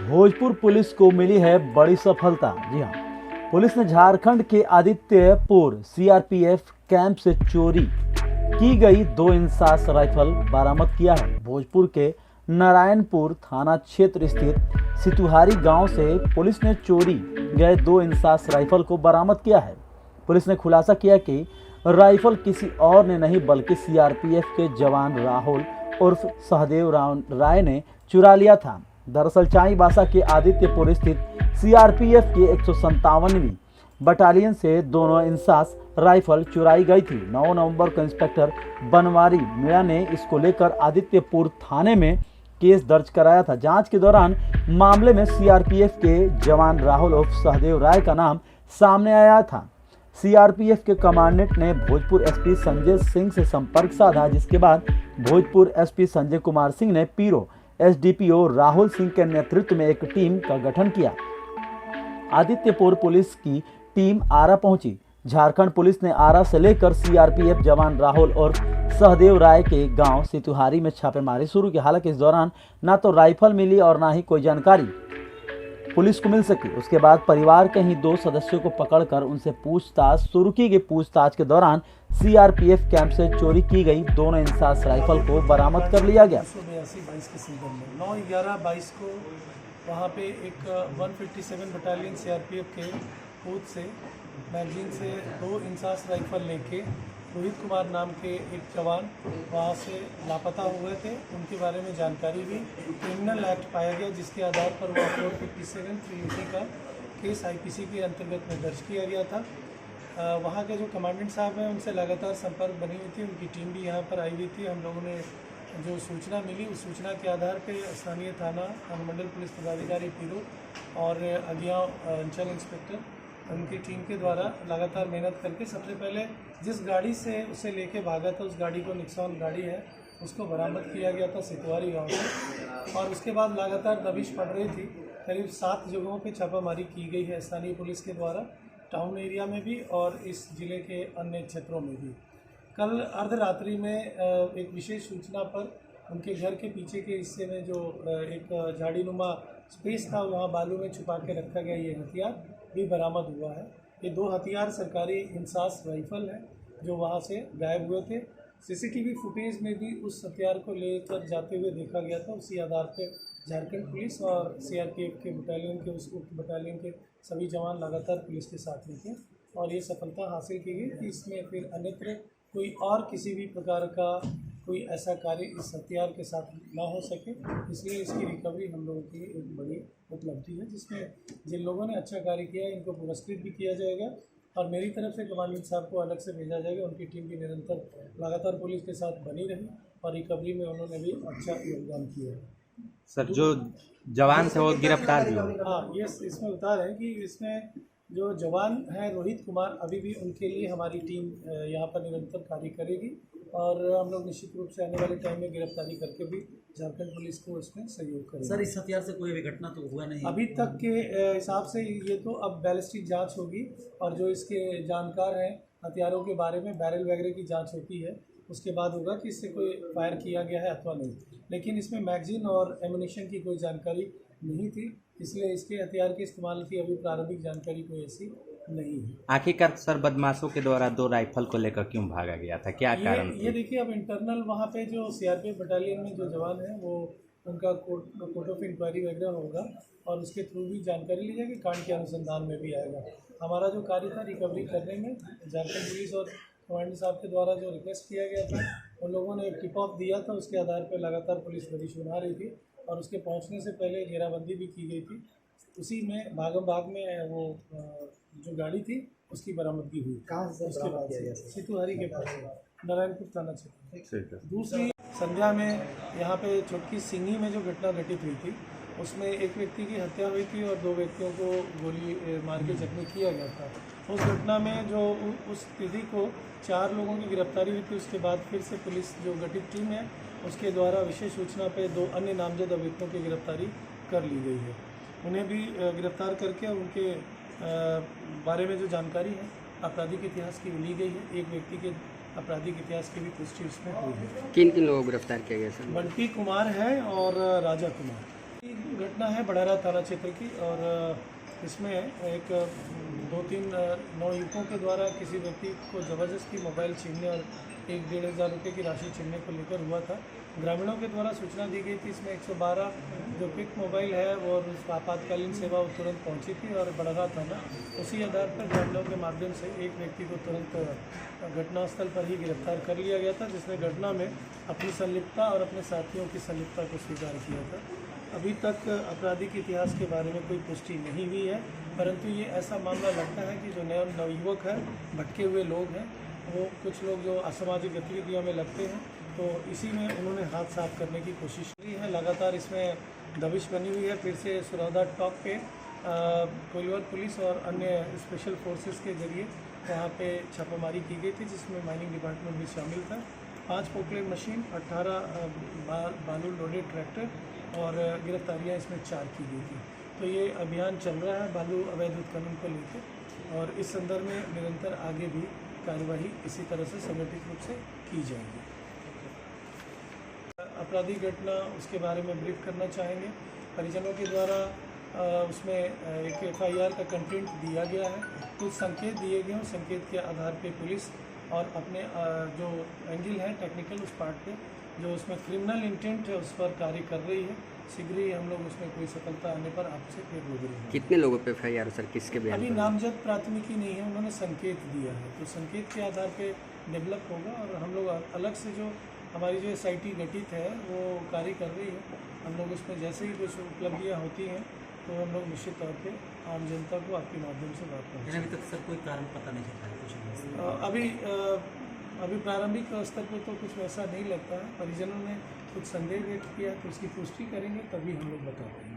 Bhojpur police को मिली है बड़ी सफलता। जी हां, पुलिस ने झारखंड के आदित्यपुर सीआरपीएफ कैंप से चोरी की गई 2 इंसास राइफल बरामद किया है। भोजपुर के नारायणपुर थाना क्षेत्र स्थित सितुहारी गांव से पुलिस ने चोरी गए 2 इंसास राइफल को बरामद किया है। पुलिस ने खुलासा किया कि राइफल किसी और ने नहीं बल्कि सीआरपीएफ के जवान राहुल उर्फ सहदेव राय ने चुरा लिया था। दरअसल चाईबासा के आदित्यपुर स्थित सीआरपीएफ की 157वीं बटालियन से दोनों इंसास राइफल चुराई गई थी। 9 नवंबर को इंस्पेक्टर बनवारी मीणा ने इसको लेकर आदित्यपुर थाने में केस दर्ज कराया था। जांच के दौरान मामले में सीआरपीएफ के जवान राहुल उर्फ सहदेव राय का नाम सामने आया था। सीआरपीएफ के कमांडेंट ने भोजपुर एसपी संजय सिंह से संपर्क साधा, जिसके बाद भोजपुर एसपी संजय कुमार सिंह ने पीरो एसडीपीओ राहुल सिंह के नेतृत्व में एक टीम का गठन किया। आदित्यपुर पुलिस की टीम आरा पहुंची। झारखंड पुलिस ने आरा से लेकर सीआरपीएफ जवान राहुल और सहदेव राय के गांव सितुहारी में छापेमारी शुरू की। हालांकि इस दौरान ना तो राइफल मिली और ना ही कोई जानकारी पुलिस को मिल सकी। उसके बाद परिवार के ही 2 सदस्यों को पकड़कर उनसे पूछताछ शुरू की गई। पूछताछ के दौरान सीआरपीएफ कैंप से चोरी की गई दोनों इंसास राइफल को बरामद कर लिया गया। 1982-22 के सीजन में 9/11-22 को वहाँ पे एक 157 बटालियन सीआरपीएफ के बूथ से मैगजीन से 2 इंसास राइफल लेके रोहित कुमार नाम के एक जवान वहाँ से लापता हुए थे। उनके बारे में जानकारी भी क्रिमिनल एक्ट पाया गया, जिसके आधार पर वह 457-380 का केस आईपीसी के अंतर्गत में दर्ज किया गया था। वहाँ के जो कमांडेंट साहब हैं उनसे लगातार संपर्क बनी हुई थी। उनकी टीम भी यहाँ पर आई हुई थी। हम लोगों ने जो सूचना मिली उस सूचना के आधार पर स्थानीय थाना अनुमंडल पुलिस पदाधिकारी पीरो और अगिया अंचल इंस्पेक्टर उनकी टीम के द्वारा लगातार मेहनत करके सबसे पहले जिस गाड़ी से उसे लेके भागा था, उस गाड़ी को निक्सॉन गाड़ी है, उसको बरामद किया गया था सितुहारी गांव से। और उसके बाद लगातार दबिश पड़ रही थी। करीब 7 जगहों पे छापामारी की गई है स्थानीय पुलिस के द्वारा, टाउन एरिया में भी और इस जिले के अन्य क्षेत्रों में भी। कल अर्धरात्रि में एक विशेष सूचना पर उनके घर के पीछे के हिस्से में जो एक झाड़ीनुमा स्पेस था, वहाँ बालू में छुपा के रखा गया ये हथियार भी बरामद हुआ है। ये 2 हथियार सरकारी इंसास राइफल है जो वहाँ से गायब हुए थे। सीसीटीवी फुटेज में भी उस हथियार को लेकर जाते हुए देखा गया था। उसी आधार पर झारखंड पुलिस और सीआरपीएफ के बटालियन के उस उप बटालियन के सभी जवान लगातार पुलिस के साथ में थे और ये सफलता हासिल की गई कि इसमें फिर अन्यत्र कोई और किसी भी प्रकार का कोई ऐसा कार्य इस हथियार के साथ ना हो सके। इसलिए इसकी रिकवरी हम लोगों की एक बड़ी उपलब्धि है, जिसमें जिन लोगों ने अच्छा कार्य किया इनको पुरस्कृत भी किया जाएगा और मेरी तरफ से कमांडेंट साहब को अलग से भेजा जाएगा। उनकी टीम भी निरंतर लगातार पुलिस के साथ बनी रही और रिकवरी में उन्होंने भी अच्छा योगदान किया है। सर, जो जवान थे वो गिरफ्तार भी हुए? हाँ, ये इसमें बता रहे हैं कि इसमें जो जवान हैं रोहित कुमार, अभी भी उनके लिए हमारी टीम यहाँ पर निरंतर कार्य करेगी और हम लोग निश्चित रूप से आने वाले टाइम में गिरफ्तारी करके भी झारखंड पुलिस को इसमें सहयोग करेंगे। सर, इस हथियार से कोई भी घटना तो हुआ नहीं अभी तक के हिसाब से। ये तो अब बैलिस्टिक जांच होगी और जो इसके जानकार हैं हथियारों के बारे में बैरल वगैरह की जांच होती है, उसके बाद होगा कि इससे कोई फायर किया गया है अथवा नहीं। लेकिन इसमें मैगजीन और एमुनिशन की कोई जानकारी नहीं थी, इसलिए इसके हथियार के इस्तेमाल की अभी प्रारंभिक जानकारी कोई ऐसी नहीं है। आखिरकार सर, बदमाशों के द्वारा 2 राइफल को लेकर क्यों भागा गया था, क्या कारण? ये देखिए, अब इंटरनल वहाँ पे जो सीआरपीएफ बटालियन में जो जवान हैं वो उनका कोर्ट ऑफ इंक्वायरी वगैरह होगा और उसके थ्रू भी जानकारी ली जाएगी, कांड के अनुसंधान में भी आएगा। हमारा जो कार्य था रिकवरी करने में, झारखंड पुलिस और कमांडर साहब के द्वारा जो रिक्वेस्ट किया गया था, उन लोगों ने एक टिप ऑफ दिया था, उसके आधार पर लगातार पुलिस बड़ी सुना रही थी और उसके पहुँचने से पहले घेराबंदी भी की गई थी। उसी में भागम भाग में वो जो गाड़ी थी उसकी बरामदगी हुई। कहाँ से उसके बाद सितुहारी के पास नारायणपुर थाना क्षेत्र। दूसरी संध्या में यहाँ पे छोटकी सिंगी में जो घटना घटित हुई थी, उसमें एक व्यक्ति की हत्या हुई थी और 2 व्यक्तियों को गोली मार के जख्मी किया गया था। उस घटना में जो उस तिथि को 4 लोगों की गिरफ्तारी हुई थी। उसके बाद फिर से पुलिस जो गठित टीम है उसके द्वारा विशेष सूचना पे 2 अन्य नामजद अभियुक्तों की गिरफ्तारी कर ली गई है। उन्हें भी गिरफ्तार करके उनके बारे में जो जानकारी है आपराधिक इतिहास की ली गई है। एक व्यक्ति के आपराधिक इतिहास की भी पुष्टि उसमें हुई है। किन किन लोगों को गिरफ्तार किया गया सर? बंटी कुमार है और राजा कुमार। घटना है बड़ारा थाना क्षेत्र की और इसमें एक 2-3 नौयुवकों के द्वारा किसी व्यक्ति को ज़बरदस्ती मोबाइल छीनने और 1-1.5 हज़ार रुपये की राशि छीनने को लेकर हुआ था। ग्रामीणों के द्वारा सूचना दी गई थी। इसमें 112 जो पिक मोबाइल है वो उस आपातकालीन सेवा वो तुरंत पहुंची थी और बड़ारा थाना उसी आधार पर ग्रामीणों के माध्यम से एक व्यक्ति को तुरंत घटनास्थल पर ही गिरफ्तार कर लिया गया था, जिसने घटना में अपनी संलिप्तता और अपने साथियों की संलिप्तता को स्वीकार किया था। अभी तक आपराधिक इतिहास के बारे में कोई पुष्टि नहीं हुई है, परंतु ये ऐसा मामला लगता है कि जो नवयुवक है, भटके हुए लोग हैं, वो कुछ लोग जो असामाजिक गतिविधियों में लगते हैं, तो इसी में उन्होंने हाथ साफ करने की कोशिश की है। लगातार इसमें दबिश बनी हुई है। फिर से सुरौदा टॉप पे कोइलवर पुलिस और अन्य स्पेशल फोर्सेस के जरिए वहाँ पे छापामारी की गई थी, जिसमें माइनिंग डिपार्टमेंट भी शामिल था। 5 पोकलेन मशीन, 18 बालू लोडेड ट्रैक्टर और गिरफ्तारियाँ इसमें 4 की गई थी। तो ये अभियान चल रहा है बालू अवैध उत्खनन को लेकर और इस संदर्भ में निरंतर आगे भी कार्यवाही इसी तरह से संगठित रूप से की जाएगी। आपराधिक घटना उसके बारे में ब्रीफ करना चाहेंगे। परिजनों के द्वारा उसमें एक FIR का कंटेंट दिया गया है, कुछ संकेत दिए गए हैं। संकेत के आधार पे पुलिस और अपने जो एंगल है टेक्निकल उस पार्ट पे जो उसमें क्रिमिनल इंटेंट है उस पर कार्य कर रही है। शीघ्र ही हम लोग उसमें कोई सफलता आने पर आपसे फिर रूबरू होंगे। कितने लोगों पे FIR सर, किसके बयान अभी पर? नामजद प्राथमिकी नहीं है, उन्होंने संकेत दिया है, तो संकेत के आधार पे डेवलप होगा और हम लोग अलग से जो हमारी जो SIT गठित है वो कार्य कर रही है। हम लोग उसमें जैसे ही कुछ उपलब्धियाँ होती हैं तो हम लोग निश्चित तौर पे आम जनता को आपके माध्यम से बात करेंगे। अभी तक सर कोई कारण पता नहीं चल रहा है कुछ अभी प्रारंभिक स्तर पर तो कुछ वैसा नहीं लगता है। परिजनों ने कुछ संदेह व्यक्त किया तो उसकी पुष्टि करेंगे, तभी हम लोग बता पाएंगे।